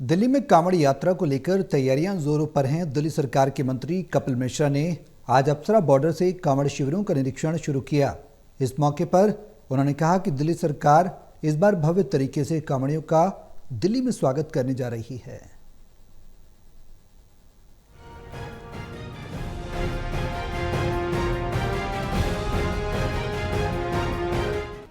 दिल्ली में कांवड़ यात्रा को लेकर तैयारियां जोरों पर हैं। दिल्ली सरकार के मंत्री कपिल मिश्रा ने आज अप्सरा बॉर्डर से कांवड़ शिविरों का निरीक्षण शुरू किया। इस मौके पर उन्होंने कहा कि दिल्ली सरकार इस बार भव्य तरीके से कांवड़ियों का दिल्ली में स्वागत करने जा रही है।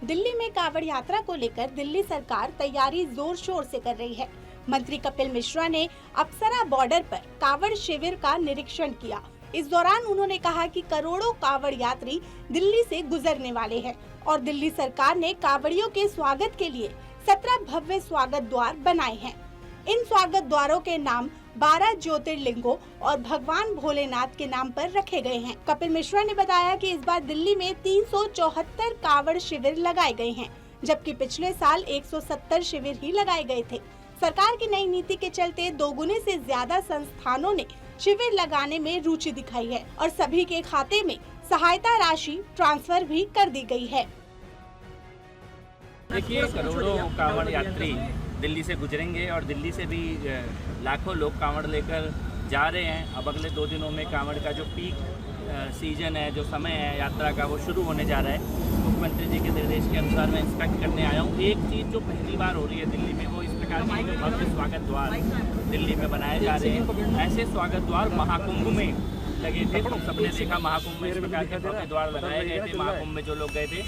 दिल्ली में कांवड़ यात्रा को लेकर दिल्ली सरकार तैयारी जोर शोर से कर रही है। मंत्री कपिल मिश्रा ने अप्सरा बॉर्डर पर कांवड़ शिविर का निरीक्षण किया। इस दौरान उन्होंने कहा कि करोड़ों कांवड़ यात्री दिल्ली से गुजरने वाले हैं और दिल्ली सरकार ने कांवड़ियों के स्वागत के लिए 17 भव्य स्वागत द्वार बनाए हैं। इन स्वागत द्वारों के नाम 12 ज्योतिर्लिंगों और भगवान भोलेनाथ के नाम पर रखे गए हैं। कपिल मिश्रा ने बताया कि इस बार दिल्ली में 374 कांवड़ शिविर लगाए गए हैं, जबकि पिछले साल 170 शिविर ही लगाए गए थे। सरकार की नई नीति के चलते दोगुने से ज्यादा संस्थानों ने शिविर लगाने में रुचि दिखाई है और सभी के खाते में सहायता राशि ट्रांसफर भी कर दी गई है। देखिए, करोड़ों कांवड़ यात्री दिल्ली से गुजरेंगे और दिल्ली से भी लाखों लोग कांवड़ लेकर जा रहे हैं। अब अगले 2 दिनों में कांवड़ का जो पीक सीजन है, जो समय है यात्रा का, वो शुरू होने जा रहा है। मुख्यमंत्री जी के निर्देश के अनुसार मैं इंस्पेक्ट करने आया हूँ। एक चीज़ जो पहली बार हो रही है दिल्ली में, वो इस प्रकार के भव्य स्वागत द्वार दिल्ली में बनाए जा रहे हैं। ऐसे स्वागत द्वार महाकुंभ में लगे थे, तो सबने देखा महाकुंभ में इस प्रकार के भव्य द्वार लगाए गए थे। महाकुंभ में जो लोग गए थे,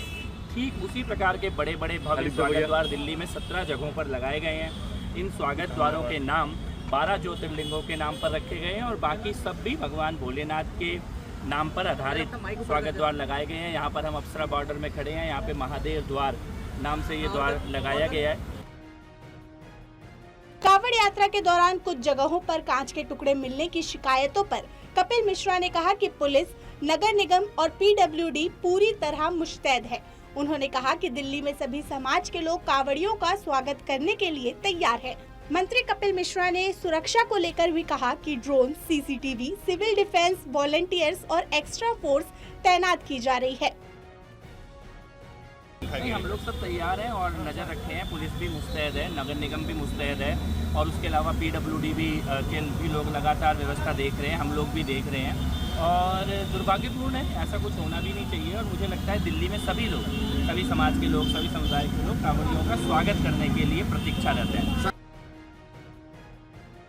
ठीक उसी प्रकार के बड़े बड़े भव्य स्वागत द्वार दिल्ली में 17 जगहों पर लगाए गए हैं। इन स्वागत द्वारों के नाम 12 ज्योतिर्लिंगों के नाम पर रखे गए हैं और बाकी सब भी भगवान भोलेनाथ के नाम पर आधारित स्वागत द्वार लगाए गए हैं। यहाँ पर हम अप्सरा बॉर्डर में खड़े हैं। यहाँ पे महादेव द्वार नाम से ये द्वार लगाया गया है। कांवड़ यात्रा के दौरान कुछ जगहों पर कांच के टुकड़े मिलने की शिकायतों पर कपिल मिश्रा ने कहा कि पुलिस, नगर निगम और पीडब्ल्यूडी पूरी तरह मुस्तैद है। उन्होंने कहा कि दिल्ली में सभी समाज के लोग कांवड़ियों का स्वागत करने के लिए तैयार है। मंत्री कपिल मिश्रा ने सुरक्षा को लेकर भी कहा कि drone, CCTV, civil defence, volunteers और एक्स्ट्रा फोर्स तैनात की जा रही है। हम लोग सब तैयार हैं और नज़र रखे हैं। पुलिस भी मुस्तैद है, नगर निगम भी मुस्तैद है और उसके अलावा पीडब्ल्यूडी भी लोग लगातार व्यवस्था देख रहे हैं। हम लोग भी देख रहे हैं और दुर्भाग्यपूर्ण है, ऐसा कुछ होना भी नहीं चाहिए। और मुझे लगता है दिल्ली में सभी लोग, सभी समाज के लोग, सभी समुदाय के लोग कांवड़ियों का स्वागत करने के लिए प्रतीक्षा रहते हैं।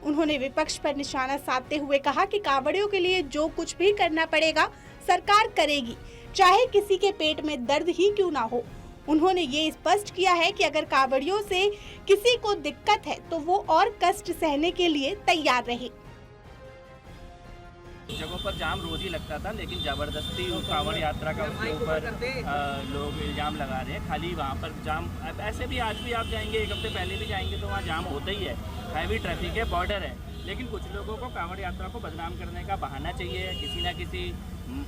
उन्होंने विपक्ष पर निशाना साधते हुए कहा कि कांवड़ियों के लिए जो कुछ भी करना पड़ेगा सरकार करेगी, चाहे किसी के पेट में दर्द ही क्यों ना हो। उन्होंने ये स्पष्ट किया है कि अगर कांवड़ियों से किसी को दिक्कत है तो वो और कष्ट सहने के लिए तैयार रहे। जगहों पर जाम रोज ही लगता था, लेकिन जबरदस्ती कांवड़ यात्रा का उसके ऊपर लोग इल्जाम लगा रहे हैं। खाली वहाँ पर जाम, ऐसे भी आज भी आप जाएंगे, 1 हफ्ते पहले भी जाएंगे तो वहाँ जाम होता ही है। हैवी ट्रैफिक है, बॉर्डर है, लेकिन कुछ लोगों को कांवड़ यात्रा को बदनाम करने का बहाना चाहिए। किसी न किसी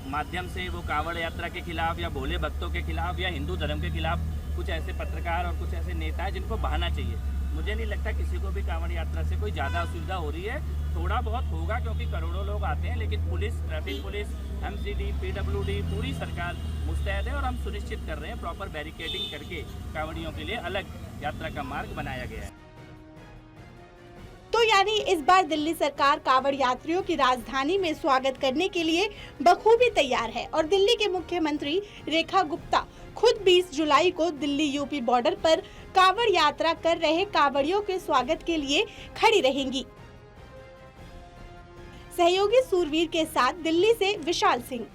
माध्यम से वो कांवड़ यात्रा के खिलाफ या भोले भक्तों के खिलाफ या हिंदू धर्म के खिलाफ कुछ ऐसे पत्रकार और कुछ ऐसे नेता हैं जिनको बहाना चाहिए। मुझे नहीं लगता किसी को भी कांवड़ यात्रा से कोई ज़्यादा असुविधा हो रही है। थोड़ा बहुत होगा क्योंकि करोड़ों लोग आते हैं, लेकिन police, traffic police, MCD, PWD, पूरी सरकार मुस्तैद है और हम सुनिश्चित कर रहे हैं प्रॉपर बैरिकेडिंग करके कांवड़ियों के लिए अलग यात्रा का मार्ग बनाया गया है। तो यानी इस बार दिल्ली सरकार कांवड़ यात्रियों की राजधानी में स्वागत करने के लिए बखूबी तैयार है और दिल्ली के मुख्यमंत्री रेखा गुप्ता खुद 20 जुलाई को दिल्ली यूपी बॉर्डर पर कांवड़ यात्रा कर रहे कांवड़ियों के स्वागत के लिए खड़ी रहेंगी। सहयोगी सूरवीर के साथ दिल्ली से विशाल सिंह।